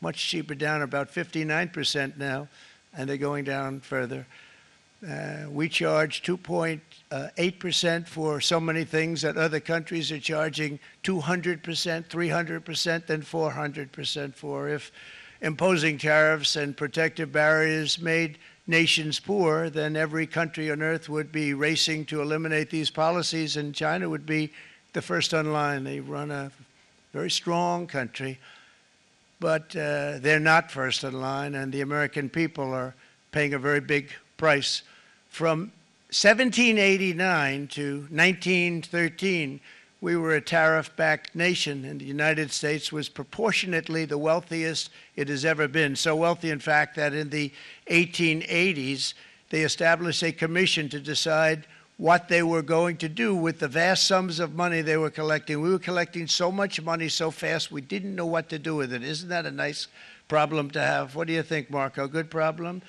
much cheaper, down about 59% now, and they're going down further. We charge 2.8% for so many things that other countries are charging 200%, 300%, and 400% for. If imposing tariffs and protective barriers made nations poor, then every country on earth would be racing to eliminate these policies, and China would be the first on line. They run a very strong country, but they're not first in line, and the American people are paying a very big price. From 1789 to 1913, we were a tariff-backed nation, and the United States was proportionately the wealthiest it has ever been. So wealthy, in fact, that in the 1880s, they established a commission to decide what they were going to do with the vast sums of money they were collecting. We were collecting so much money so fast, we didn't know what to do with it. Isn't that a nice problem to have? What do you think, Marco? Good problem?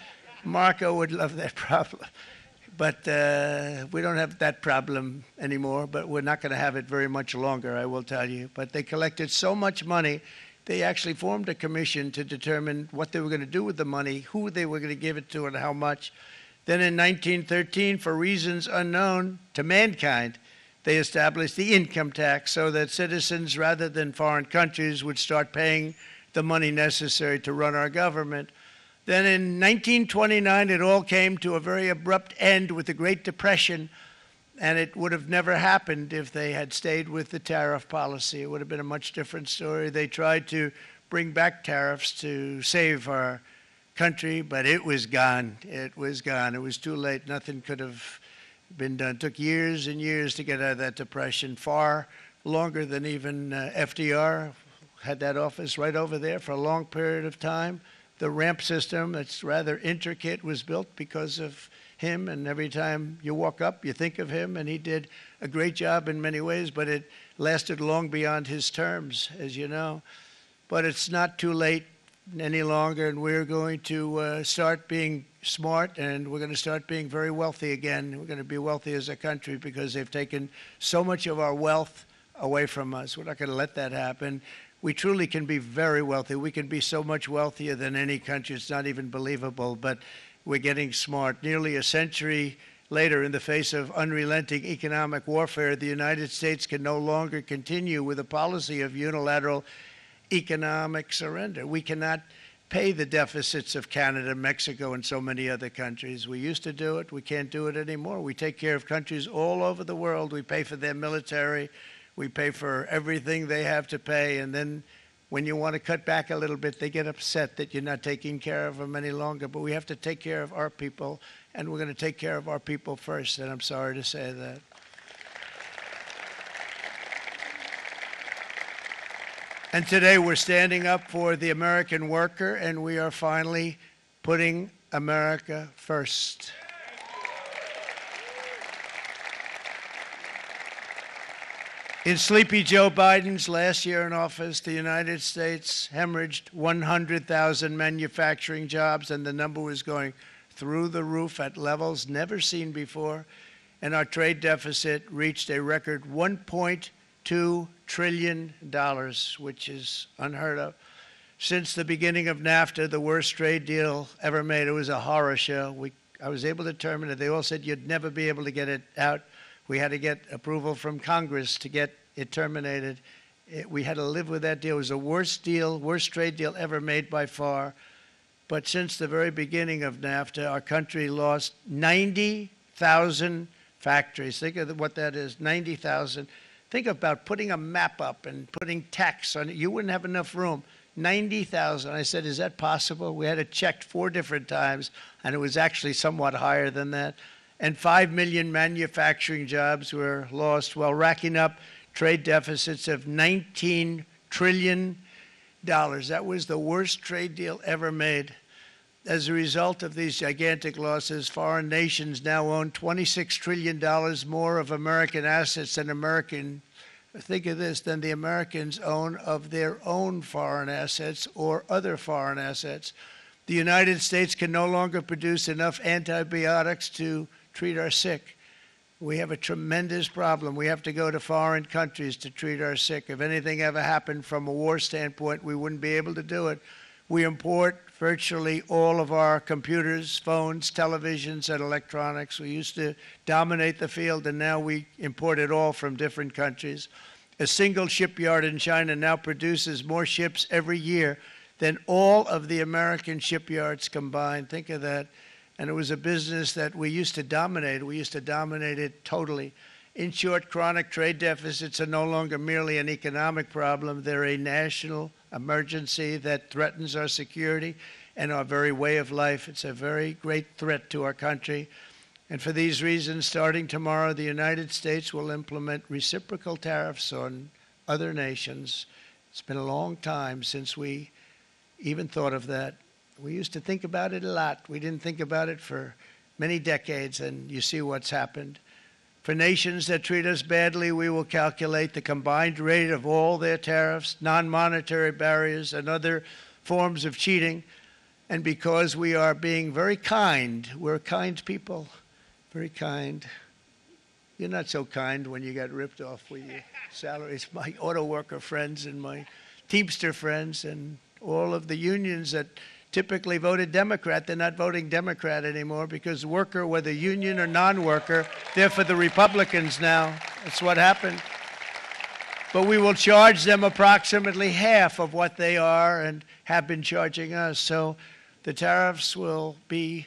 Marco would love that problem. But we don't have that problem anymore, but we're not going to have it very much longer, I will tell you. But they collected so much money, they actually formed a commission to determine what they were going to do with the money, who they were going to give it to, and how much. Then in 1913, for reasons unknown to mankind, they established the income tax so that citizens, rather than foreign countries, would start paying the money necessary to run our government. Then in 1929, it all came to a very abrupt end with the Great Depression, and it would have never happened if they had stayed with the tariff policy. It would have been a much different story. They tried to bring back tariffs to save our country, but it was gone. It was gone. It was too late. Nothing could have been done. It took years and years to get out of that depression, far longer than even FDR had that office right over there for a long period of time. The ramp system, that's rather intricate, was built because of him, and every time you walk up, you think of him, and he did a great job in many ways, but it lasted long beyond his terms, as you know. But it's not too late any longer, and we're going to start being smart, and we're going to start being very wealthy again. We're going to be wealthy as a country because they've taken so much of our wealth away from us. We're not going to let that happen. We truly can be very wealthy. We can be so much wealthier than any country. It's not even believable, but we're getting smart. Nearly a century later, in the face of unrelenting economic warfare, the United States can no longer continue with a policy of unilateral economic surrender. We cannot pay the deficits of Canada, Mexico, and so many other countries. We used to do it. We can't do it anymore. We take care of countries all over the world. We pay for their military. We pay for everything they have to pay, and then when you want to cut back a little bit, they get upset that you're not taking care of them any longer. But we have to take care of our people, and we're going to take care of our people first, and I'm sorry to say that. And today we're standing up for the American worker, and we are finally putting America first. In Sleepy Joe Biden's last year in office, the United States hemorrhaged 100,000 manufacturing jobs, and the number was going through the roof at levels never seen before. And our trade deficit reached a record $1.2 trillion, which is unheard of. Since the beginning of NAFTA, the worst trade deal ever made, it was a horror show. I was able to terminate it. They all said you'd never be able to get it out. We had to get approval from Congress to get it terminated. We had to live with that deal. It was the worst trade deal ever made by far. But since the very beginning of NAFTA, our country lost 90,000 factories. Think of what that is, 90,000. Think about putting a map up and putting tax on it. You wouldn't have enough room. 90,000. I said, is that possible? We had it checked 4 different times, and it was actually somewhat higher than that. And 5 million manufacturing jobs were lost while racking up trade deficits of $19 trillion. That was the worst trade deal ever made. As a result of these gigantic losses, foreign nations now own $26 trillion more of American assets than think of this, than the Americans own of their own foreign assets or other foreign assets. The United States can no longer produce enough antibiotics to treat our sick. We have a tremendous problem. We have to go to foreign countries to treat our sick. If anything ever happened from a war standpoint, we wouldn't be able to do it. We import virtually all of our computers, phones, televisions, and electronics. We used to dominate the field, and now we import it all from different countries. A single shipyard in China now produces more ships every year than all of the American shipyards combined. Think of that. And it was a business that we used to dominate. We used to dominate it totally. In short, chronic trade deficits are no longer merely an economic problem. They're a national emergency that threatens our security and our very way of life. It's a very great threat to our country. And for these reasons, starting tomorrow, the United States will implement reciprocal tariffs on other nations. It's been a long time since we even thought of that. We used to think about it a lot. We didn't think about it for many decades, and you see what's happened. For nations that treat us badly, we will calculate the combined rate of all their tariffs, non-monetary barriers, and other forms of cheating. And because we are being very kind, we're kind people, very kind. You're not so kind when you got ripped off with your salaries. My auto worker friends and my Teamster friends and all of the unions that typically voted Democrat, they're not voting Democrat anymore because worker, whether union or non-worker, they're for the Republicans now. That's what happened. But we will charge them approximately half of what they are and have been charging us. So the tariffs will be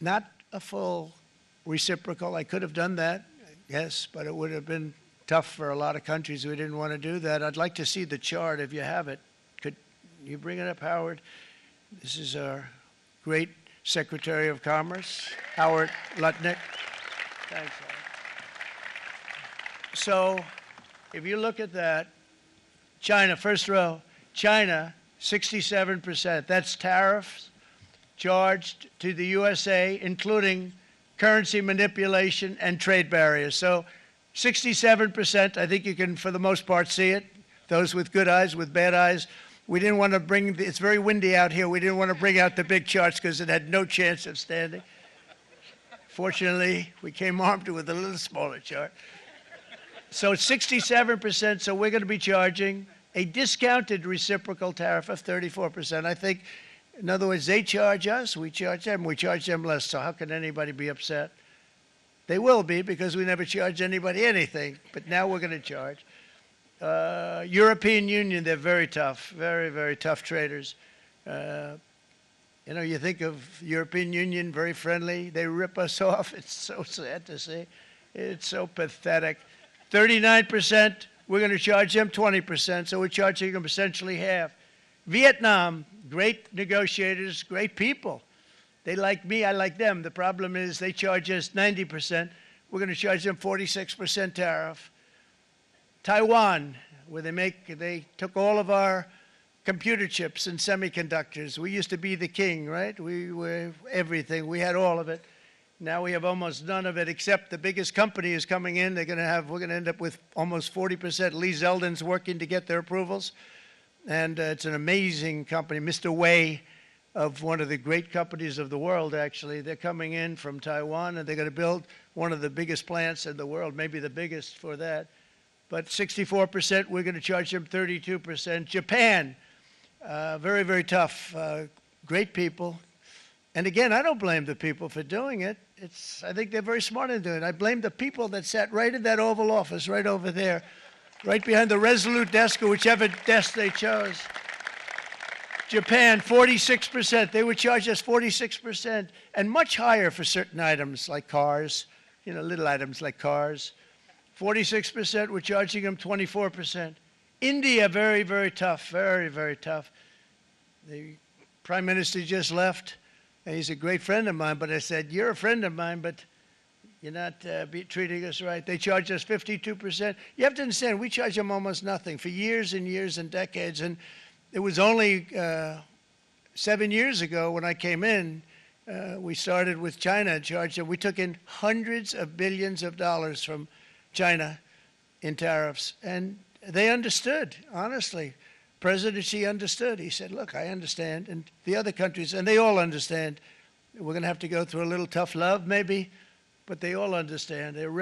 not a full reciprocal. I could have done that, yes, but it would have been tough for a lot of countries. We didn't want to do that. I'd like to see the chart if you have it. Could you bring it up, Howard? This is our great Secretary of Commerce, Howard Lutnick. Thanks, Howard. So if you look at that, China, first row, China, 67%. That's tariffs charged to the USA, including currency manipulation and trade barriers. So 67%, I think you can, for the most part, see it. Those with good eyes, with bad eyes. We didn't want to bring, it's very windy out here. We didn't want to bring out the big charts because it had no chance of standing. Fortunately, we came armed with a little smaller chart. So it's 67%, so we're going to be charging a discounted reciprocal tariff of 34%. I think, in other words, they charge us, we charge them less. So how can anybody be upset? They will be because we never charge anybody anything, but now we're going to charge. European Union, they're very tough, very, very tough traders. You know, you think of European Union, very friendly. They rip us off. It's so sad to see. It's so pathetic. 39%, we're going to charge them 20%, so we're charging them essentially half. Vietnam, great negotiators, great people. They like me, I like them. The problem is they charge us 90%. We're going to charge them 46% tariff. Taiwan, where they took all of our computer chips and semiconductors. We used to be the king, right? We were everything. We had all of it. Now we have almost none of it, except the biggest company is coming in. We're going to end up with almost 40%. Lee Zeldin's working to get their approvals. And it's an amazing company. Mr. Wei, of one of the great companies of the world, actually, they're coming in from Taiwan, and they're going to build one of the biggest plants in the world, maybe the biggest for that. But 64%, we're going to charge them 32%. Japan, very, very tough, great people. And again, I don't blame the people for doing it. I think they're very smart in doing it. I blame the people that sat right in that Oval Office, right over there, right behind the Resolute desk or whichever desk they chose. Japan, 46%. They would charge us 46%, and much higher for certain items like cars, you know, little items like cars. 46%, we're charging them 24%. India, very, very tough, very, very tough. The Prime Minister just left, and he's a great friend of mine, but I said, you're a friend of mine, but you're not treating us right. They charge us 52%. You have to understand, we charge them almost nothing for years and years and decades, and it was only 7 years ago when I came in, we started with China and charged them. We took in hundreds of billions of dollars from China in tariffs, and they understood, honestly. President Xi understood. He said, look, I understand, and the other countries, and they all understand. We're going to have to go through a little tough love, maybe, but they all understand. They're ripped